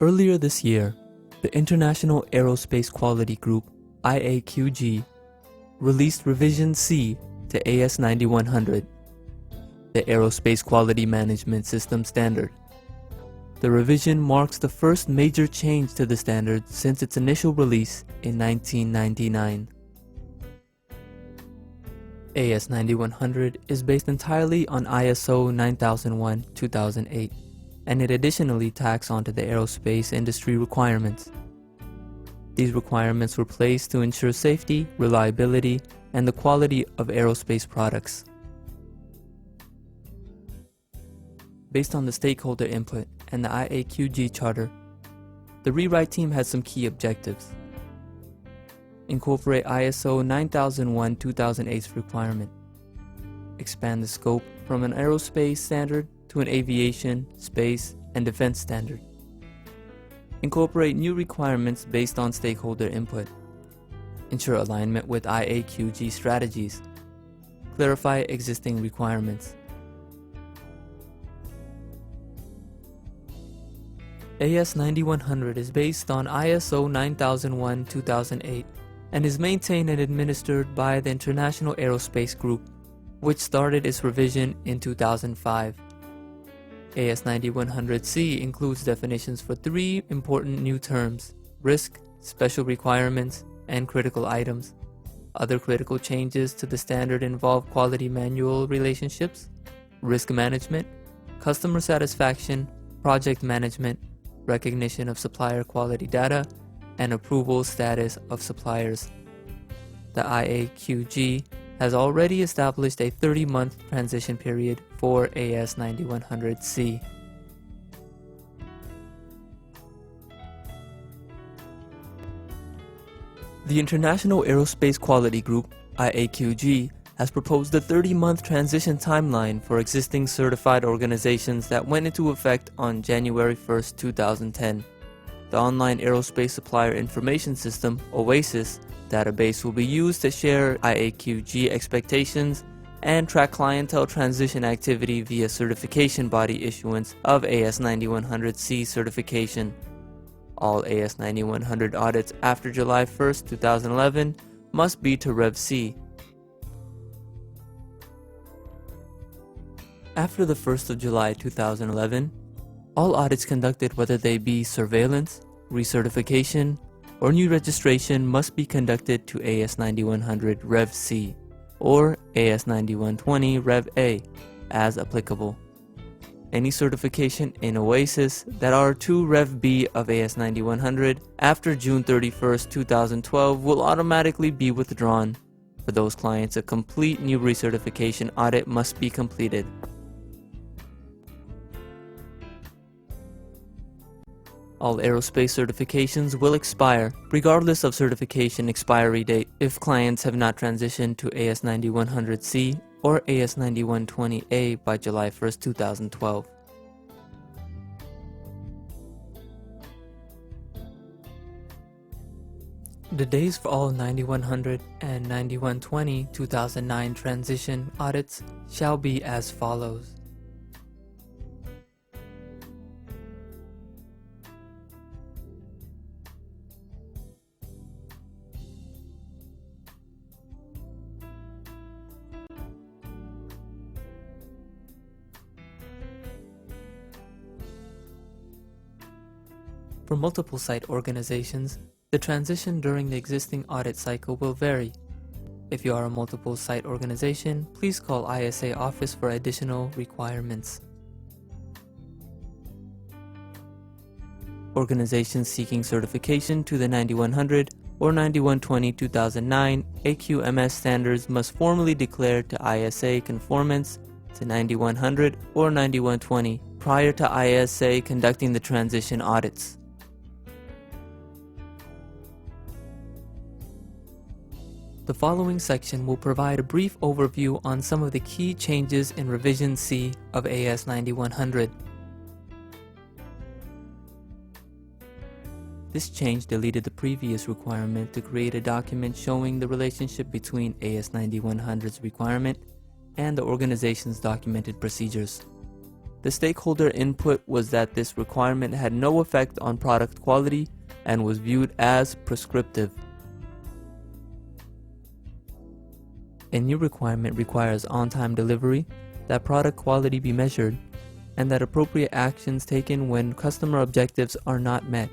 Earlier this year, the International Aerospace Quality Group, IAQG, released Revision C to AS9100, the Aerospace Quality Management System standard. The revision marks the first major change to the standard since its initial release in 1999. AS9100 is based entirely on ISO 9001-2008, and it additionally tacks onto the aerospace industry requirements. These requirements were placed to ensure safety, reliability, and the quality of aerospace products. Based on the stakeholder input and the IAQG charter, the rewrite team has some key objectives. Incorporate ISO 9001-2008's requirement. Expand the scope from an aerospace standard to an aviation, space, and defense standard. Incorporate new requirements based on stakeholder input. Ensure alignment with IAQG strategies. Clarify existing requirements. AS9100 is based on ISO 9001-2008 and is maintained and administered by the International Aerospace Group, which started its revision in 2005. AS9100C includes definitions for three important new terms: risk, special requirements, and critical items. Other critical changes to the standard involve quality manual relationships, risk management, customer satisfaction, project management, recognition of supplier quality data, and approval status of suppliers. The IAQG has already established a 30-month transition period for AS9100C. The International Aerospace Quality Group, IAQG, has proposed a 30-month transition timeline for existing certified organizations that went into effect on January 1, 2010. The Online Aerospace Supplier Information System, OASIS, database will be used to share IAQG expectations and track clientele transition activity via certification body issuance of AS9100C certification. All AS9100 audits after July 1, 2011 must be to Rev C. After the 1st of July 2011, all audits conducted, whether they be surveillance, recertification, or new registration, must be conducted to AS9100 Rev C or AS9120 Rev A as applicable. Any certification in OASIS that are to Rev B of AS9100 after June 31, 2012 will automatically be withdrawn. For those clients, a complete new recertification audit must be completed. All aerospace certifications will expire, regardless of certification expiry date, if clients have not transitioned to AS9100C or AS9120A by July 1, 2012. The days for all 9100 and 9120 2009 transition audits shall be as follows. For multiple site organizations, the transition during the existing audit cycle will vary. If you are a multiple site organization, please call ISA office for additional requirements. Organizations seeking certification to the 9100 or 9120-2009 AQMS standards must formally declare to ISA conformance to 9100 or 9120 prior to ISA conducting the transition audits. The following section will provide a brief overview on some of the key changes in Revision C of AS9100. This change deleted the previous requirement to create a document showing the relationship between AS9100's requirement and the organization's documented procedures. The stakeholder input was that this requirement had no effect on product quality and was viewed as prescriptive. A new requirement requires on-time delivery, that product quality be measured, and that appropriate actions taken when customer objectives are not met.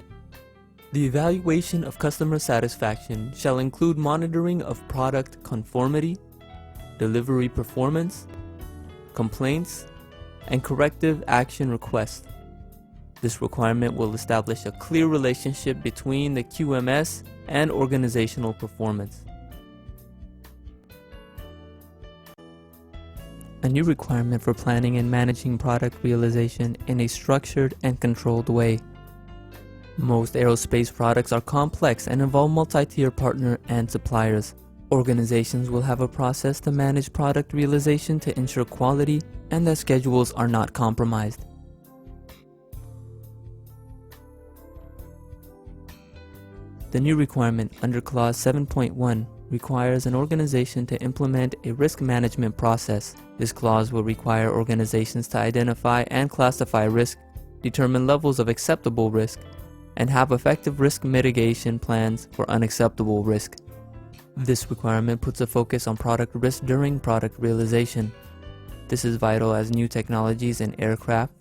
The evaluation of customer satisfaction shall include monitoring of product conformity, delivery performance, complaints, and corrective action requests. This requirement will establish a clear relationship between the QMS and organizational performance. A new requirement for planning and managing product realization in a structured and controlled way. Most aerospace products are complex and involve multi-tier partner and suppliers. Organizations will have a process to manage product realization to ensure quality and that schedules are not compromised. The new requirement under Clause 7.1 requires an organization to implement a risk management process. This clause will require organizations to identify and classify risk, determine levels of acceptable risk, and have effective risk mitigation plans for unacceptable risk. This requirement puts a focus on product risk during product realization. This is vital as new technologies in aircraft,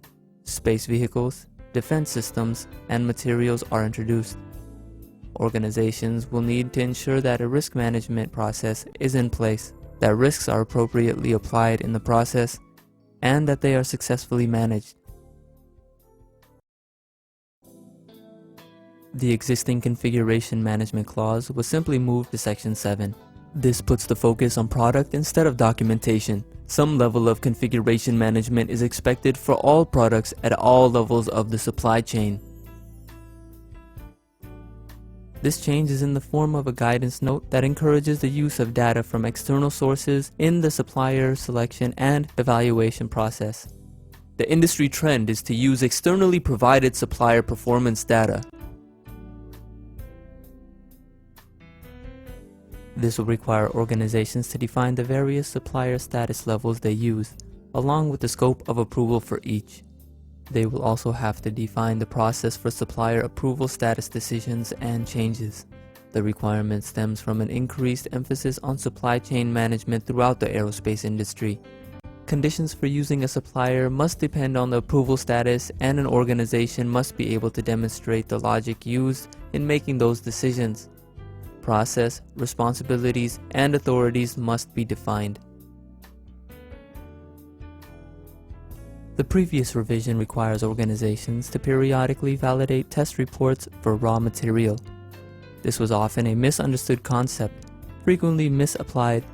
space vehicles, defense systems, and materials are introduced. Organizations will need to ensure that a risk management process is in place, that risks are appropriately applied in the process, and that they are successfully managed. The existing configuration management clause was simply moved to Section 7. This puts the focus on product instead of documentation. Some level of configuration management is expected for all products at all levels of the supply chain. This change is in the form of a guidance note that encourages the use of data from external sources in the supplier selection and evaluation process. The industry trend is to use externally provided supplier performance data. This will require organizations to define the various supplier status levels they use, along with the scope of approval for each. They will also have to define the process for supplier approval status decisions and changes. The requirement stems from an increased emphasis on supply chain management throughout the aerospace industry. Conditions for using a supplier must depend on the approval status, and an organization must be able to demonstrate the logic used in making those decisions. Process, responsibilities, and authorities must be defined. The previous revision requires organizations to periodically validate test reports for raw material. This was often a misunderstood concept, frequently misapplied,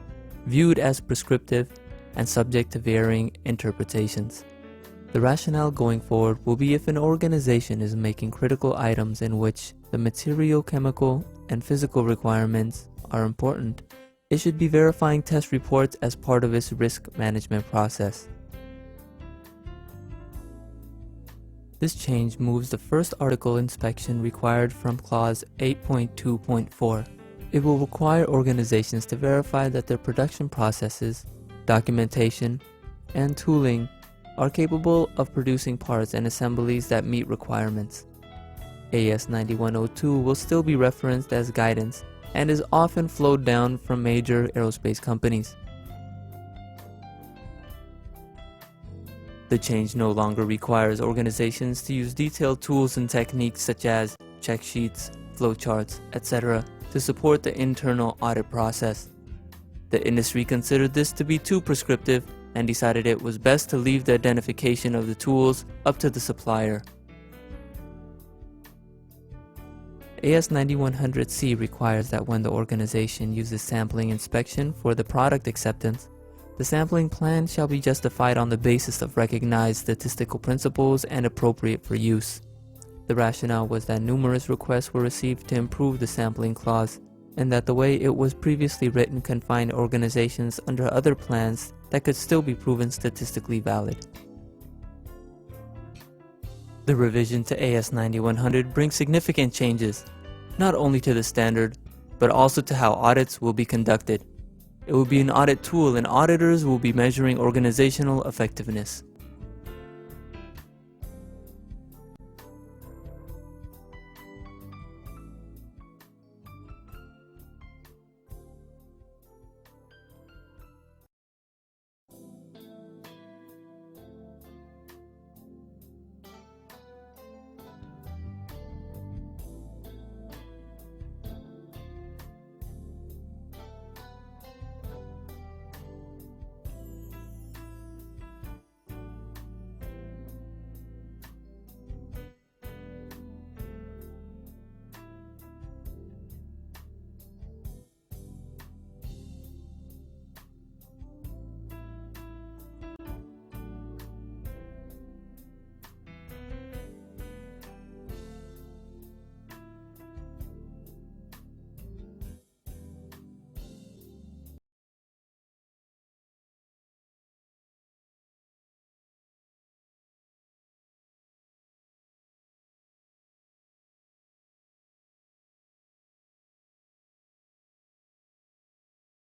viewed as prescriptive, and subject to varying interpretations. The rationale going forward will be if an organization is making critical items in which the material, chemical, and physical requirements are important, it should be verifying test reports as part of its risk management process. This change moves the first article inspection required from Clause 8.2.4. It will require organizations to verify that their production processes, documentation, and tooling are capable of producing parts and assemblies that meet requirements. AS9100 will still be referenced as guidance and is often flowed down from major aerospace companies. The change no longer requires organizations to use detailed tools and techniques such as check sheets, flowcharts, etc. to support the internal audit process. The industry considered this to be too prescriptive and decided it was best to leave the identification of the tools up to the supplier. AS9100C requires that when the organization uses sampling inspection for the product acceptance, the sampling plan shall be justified on the basis of recognized statistical principles and appropriate for use. The rationale was that numerous requests were received to improve the sampling clause, and that the way it was previously written confined organizations under other plans that could still be proven statistically valid. The revision to AS9100 brings significant changes, not only to the standard, but also to how audits will be conducted. It will be an audit tool, and auditors will be measuring organizational effectiveness.